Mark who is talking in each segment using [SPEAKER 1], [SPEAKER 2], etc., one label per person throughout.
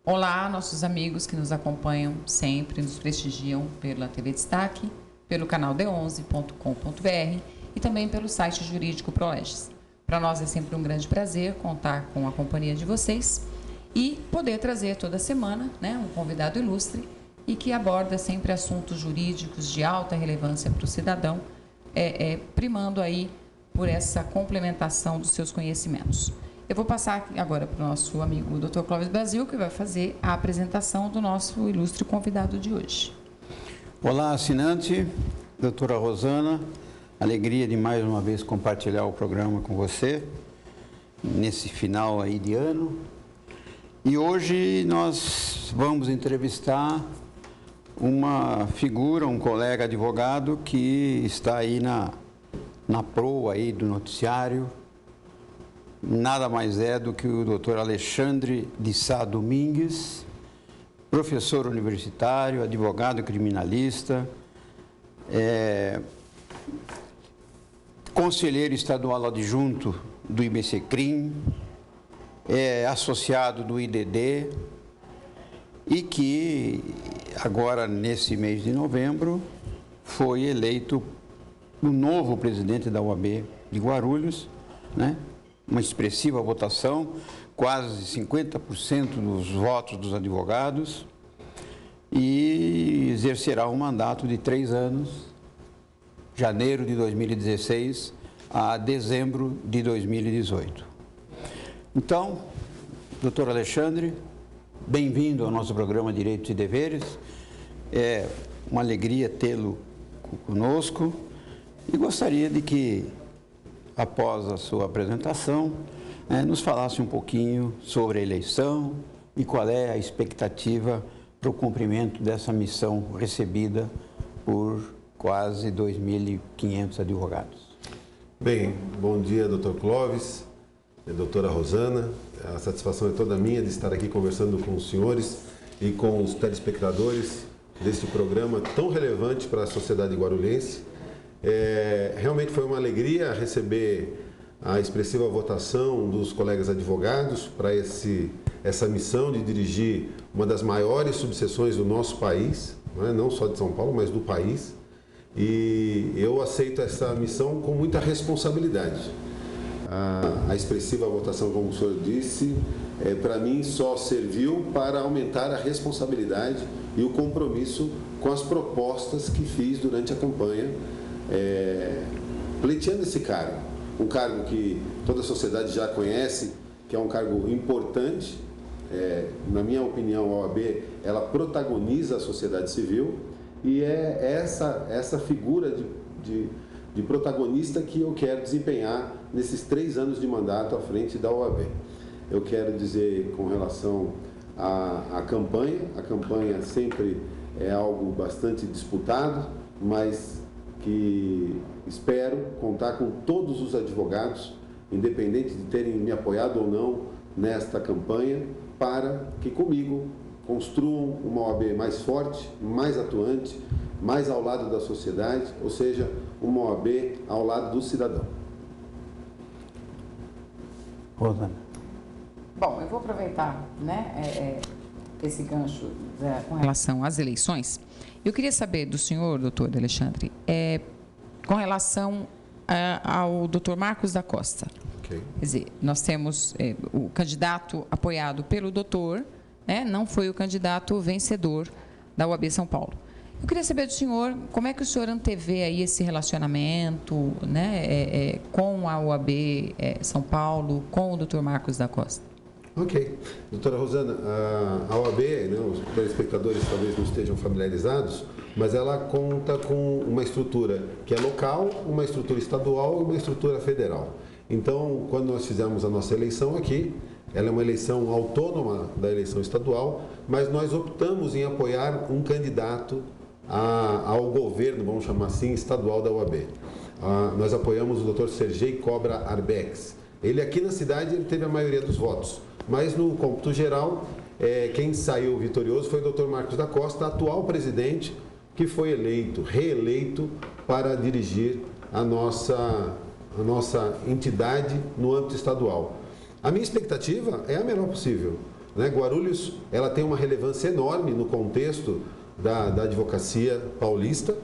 [SPEAKER 1] Olá, nossos amigos que nos acompanham sempre, nos prestigiam pela TV Destaque, pelo canal d11.com.br e também pelo site jurídico ProLegis. Para nós é sempre um grande prazer contar com a companhia de vocês e poder trazer toda semana, um convidado ilustre e que aborda sempre assuntos jurídicos de alta relevância para o cidadão, primando aí por essa complementação dos seus conhecimentos. Eu vou passar agora para o nosso amigo Dr. Clóvis Brasil, que vai fazer a apresentação do nosso ilustre convidado de hoje.
[SPEAKER 2] Olá, assinante, doutora Rosana, alegria de mais uma vez compartilhar o programa com você, nesse final aí de ano. E hoje nós vamos entrevistar uma figura, um colega advogado que está aí na proa aí do noticiário. Nada mais é do que o Dr. Alexandre de Sá Domingues, professor universitário, advogado criminalista, conselheiro estadual adjunto do IBCCRIM, associado do IDD e que agora, nesse mês de novembro, foi eleito o novo presidente da OAB de Guarulhos, uma expressiva votação, quase 50% dos votos dos advogados, e exercerá um mandato de 3 anos, janeiro de 2016 a dezembro de 2018. Então, doutor Alexandre, bem-vindo ao nosso programa Direitos e Deveres. É uma alegria tê-lo conosco e gostaria de que, após a sua apresentação, nos falasse um pouquinho sobre a eleição e qual é a expectativa para o cumprimento dessa missão recebida por quase 2.500 advogados.
[SPEAKER 3] Bem, bom dia, doutor Clóvis, doutora Rosana. A satisfação é toda minha de estar aqui conversando com os senhores e com os telespectadores deste programa tão relevante para a sociedade guarulhense. Realmente foi uma alegria receber a expressiva votação dos colegas advogados para essa missão de dirigir uma das maiores subseções do nosso país, não só de São Paulo, mas do país. E eu aceito essa missão com muita responsabilidade. A expressiva votação, como o senhor disse, para mim só serviu para aumentar a responsabilidade e o compromisso com as propostas que fiz durante a campanha, pleiteando esse cargo, um cargo que toda a sociedade já conhece, que é um cargo importante. Na minha opinião, a OAB, ela protagoniza a sociedade civil e é essa figura de protagonista que eu quero desempenhar nesses 3 anos de mandato à frente da OAB. Eu quero dizer com relação à campanha, a campanha sempre é algo bastante disputado, mas que espero contar com todos os advogados, independente de terem me apoiado ou não nesta campanha, para que comigo construam uma OAB mais forte, mais atuante, mais ao lado da sociedade, ou seja, uma OAB ao lado do cidadão.
[SPEAKER 2] Rosana.
[SPEAKER 1] Bom, eu vou aproveitar esse gancho com relação às eleições. Eu queria saber do senhor, doutor Alexandre, com relação ao doutor Marcos da Costa.
[SPEAKER 3] Okay.
[SPEAKER 1] Quer dizer, nós temos o candidato apoiado pelo doutor, não foi o candidato vencedor da OAB São Paulo. Eu queria saber do senhor, como é que o senhor antevê aí esse relacionamento com a OAB São Paulo, com o doutor Marcos da Costa?
[SPEAKER 3] Ok. Doutora Rosana, a OAB, os telespectadores talvez não estejam familiarizados, mas ela conta com uma estrutura que é local, uma estrutura estadual e uma estrutura federal. Então, quando nós fizemos a nossa eleição aqui, ela é uma eleição autônoma da eleição estadual, mas nós optamos em apoiar um candidato ao governo, vamos chamar assim, estadual da OAB. Nós apoiamos o Dr. Sergei Cobra Arbex. Ele aqui na cidade ele teve a maioria dos votos, mas no cômputo geral, quem saiu vitorioso foi o Dr. Marcos da Costa, atual presidente, que foi reeleito para dirigir a nossa entidade no âmbito estadual. A minha expectativa é a menor possível. né? Guarulhos, ela tem uma relevância enorme no contexto da advocacia paulista,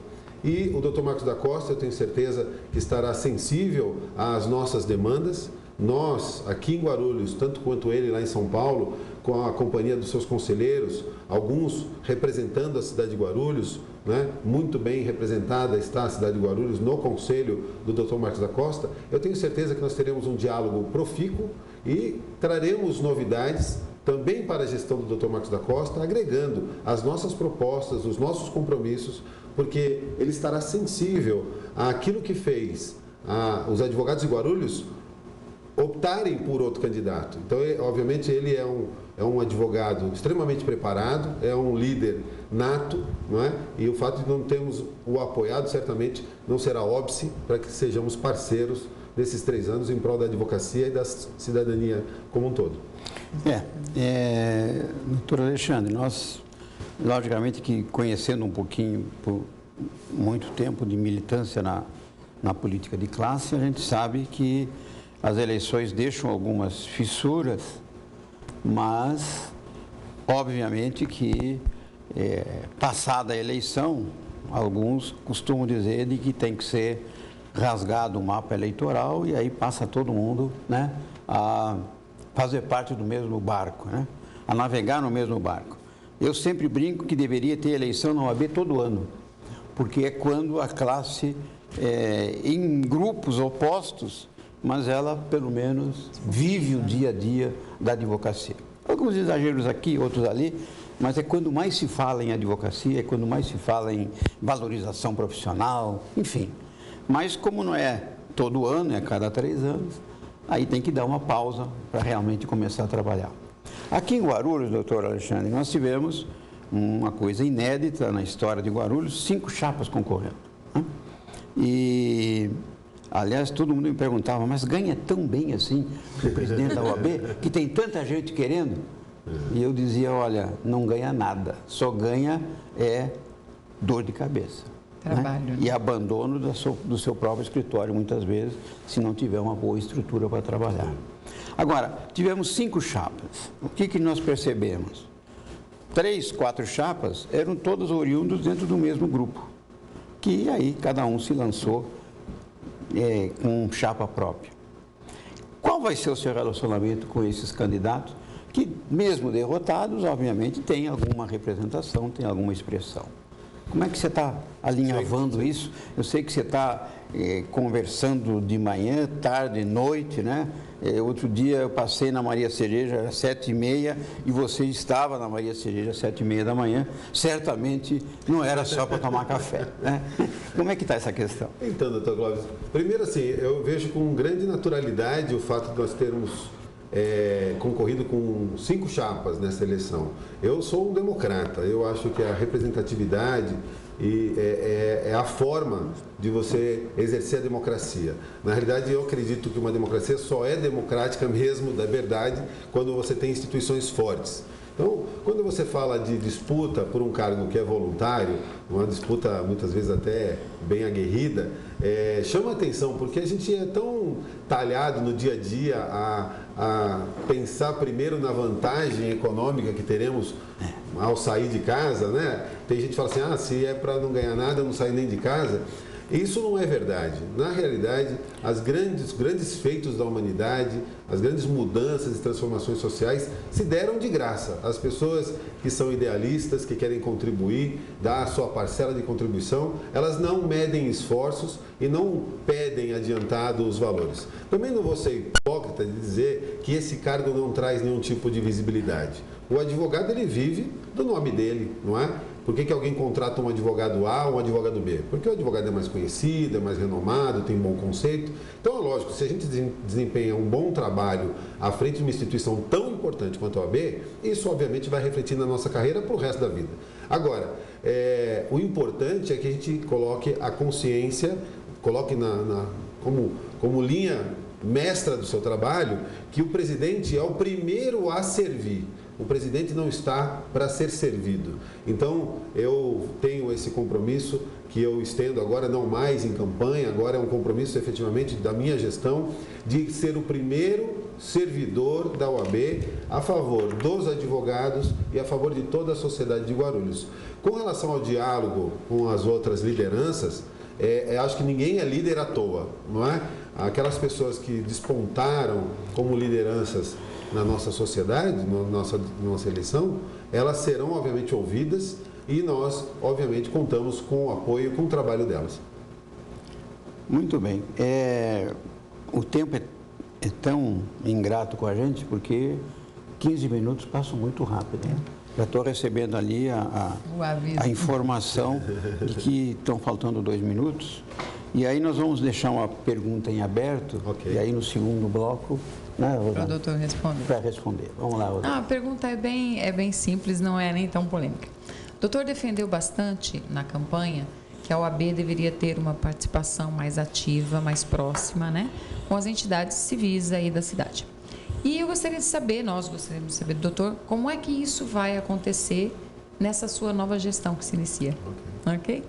[SPEAKER 3] e o Dr. Marcos da Costa, eu tenho certeza que estará sensível às nossas demandas. Nós, aqui em Guarulhos, tanto quanto ele lá em São Paulo, com a companhia dos seus conselheiros, alguns representando a cidade de Guarulhos, né? Muito bem representada está a cidade de Guarulhos no conselho do Dr. Marcos da Costa. Eu tenho certeza que nós teremos um diálogo profícuo e traremos novidades também para a gestão do Dr. Marcos da Costa, agregando as nossas propostas, os nossos compromissos, porque ele estará sensível àquilo que fez os advogados de Guarulhos optarem por outro candidato. Então, obviamente, ele é um advogado extremamente preparado, é um líder nato, não é? E o fato de não termos o apoiado, certamente, não será óbice para que sejamos parceiros nesses 3 anos em prol da advocacia e da cidadania como um todo.
[SPEAKER 2] Doutor Alexandre, nós, logicamente que conhecendo um pouquinho, por muito tempo de militância na política de classe, a gente sabe que as eleições deixam algumas fissuras, mas, obviamente que, passada a eleição, alguns costumam dizer de que tem que ser rasgado o mapa eleitoral e aí passa todo mundo, né, a fazer parte do mesmo barco, né, a navegar no mesmo barco. Eu sempre brinco que deveria ter eleição na OAB todo ano, porque é quando a classe, em grupos opostos, mas ela, pelo menos, vive o dia a dia da advocacia. Alguns exageros aqui, outros ali, mas é quando mais se fala em advocacia, é quando mais se fala em valorização profissional, enfim. Mas como não é todo ano, é a cada 3 anos, aí tem que dar uma pausa para realmente começar a trabalhar. Aqui em Guarulhos, doutor Alexandre, nós tivemos uma coisa inédita na história de Guarulhos, 5 chapas concorrendo, né? E... aliás, todo mundo me perguntava, mas ganha tão bem assim o presidente da OAB, que tem tanta gente querendo? E eu dizia, olha, não ganha nada, só ganha dor de cabeça. Trabalho, né? E abandono do seu próprio escritório, muitas vezes, se não tiver uma boa estrutura para trabalhar. Agora, tivemos 5 chapas. O que nós percebemos? 3, 4 chapas eram todos oriundos dentro do mesmo grupo, que aí cada um se lançou com chapa própria. Qual vai ser o seu relacionamento com esses candidatos que, mesmo derrotados, obviamente, têm alguma representação, têm alguma expressão? Como é que você está alinhavando isso? Eu sei que você está conversando de manhã, tarde, noite, né? Outro dia eu passei na Maria Cereja, era 7h30, e você estava na Maria Cereja às 7h30 da manhã. Certamente não era só para tomar café, né? Como é que está essa questão?
[SPEAKER 3] Então, doutor Clóvis, primeiro assim, eu vejo com grande naturalidade o fato de nós termos concorrido com 5 chapas nessa eleição. Eu sou um democrata, eu acho que a representatividade é a forma de você exercer a democracia. Na realidade, eu acredito que uma democracia só é democrática mesmo, da verdade, quando você tem instituições fortes. Então, quando você fala de disputa por um cargo que é voluntário, uma disputa muitas vezes até bem aguerrida, chama atenção, porque a gente é tão talhado no dia a dia a pensar primeiro na vantagem econômica que teremos ao sair de casa, né? Tem gente que fala assim, se é para não ganhar nada, eu não saio nem de casa. Isso não é verdade. Na realidade, os grandes feitos da humanidade, as grandes mudanças e transformações sociais se deram de graça. As pessoas que são idealistas, que querem contribuir, dar a sua parcela de contribuição, elas não medem esforços e não pedem adiantado os valores. Também não vou ser hipócrita de dizer que esse cargo não traz nenhum tipo de visibilidade. O advogado, ele vive do nome dele, não é? Por que alguém contrata um advogado A ou um advogado B? Porque o advogado é mais conhecido, é mais renomado, tem um bom conceito. Então, é lógico, se a gente desempenha um bom trabalho à frente de uma instituição tão importante quanto a OAB, isso obviamente vai refletir na nossa carreira para o resto da vida. Agora, o importante é que a gente coloque a consciência, coloque como linha mestra do seu trabalho, que o presidente é o primeiro a servir. o presidente não está para ser servido. Então, eu tenho esse compromisso que eu estendo agora, não mais em campanha, agora é um compromisso efetivamente da minha gestão, de ser o primeiro servidor da OAB a favor dos advogados e a favor de toda a sociedade de Guarulhos. Com relação ao diálogo com as outras lideranças, acho que ninguém é líder à toa, não é? Aquelas pessoas que despontaram como lideranças na nossa sociedade, na nossa eleição, elas serão obviamente ouvidas e nós obviamente contamos com o apoio, com o trabalho delas.
[SPEAKER 2] Muito bem. O tempo é tão ingrato com a gente porque 15 minutos passam muito rápido, né? Já estou recebendo ali a informação de que estão faltando 2 minutos. E aí nós vamos deixar uma pergunta em aberto, e aí no segundo bloco... Né,
[SPEAKER 1] para o doutor responder.
[SPEAKER 2] Para responder. Vamos lá, doutor.
[SPEAKER 1] A pergunta é bem simples, não é nem tão polêmica. O doutor defendeu bastante na campanha que a OAB deveria ter uma participação mais ativa, mais próxima, né, com as entidades civis aí da cidade. E eu gostaria de saber, nós gostaríamos de saber do doutor, como é que isso vai acontecer nessa sua nova gestão que se inicia. Ok?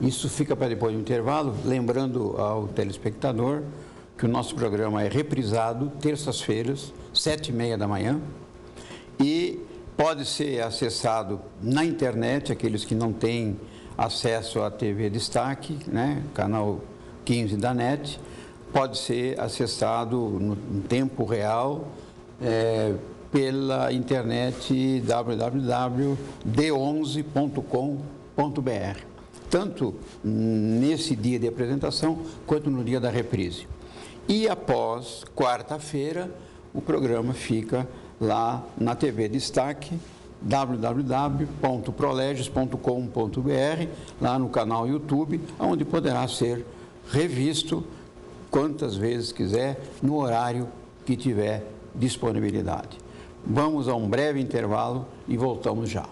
[SPEAKER 2] Isso fica para depois do intervalo, lembrando ao telespectador que o nosso programa é reprisado terças-feiras, 7h30 da manhã, e pode ser acessado na internet, aqueles que não têm acesso à TV Destaque, né, canal 15 da NET, pode ser acessado no tempo real pela internet www.d11.com.br, tanto nesse dia de apresentação quanto no dia da reprise. E após quarta-feira, o programa fica lá na TV Destaque, www.proleges.com.br, lá no canal YouTube, onde poderá ser revisto quantas vezes quiser, no horário que tiver disponibilidade. Vamos a um breve intervalo e voltamos já.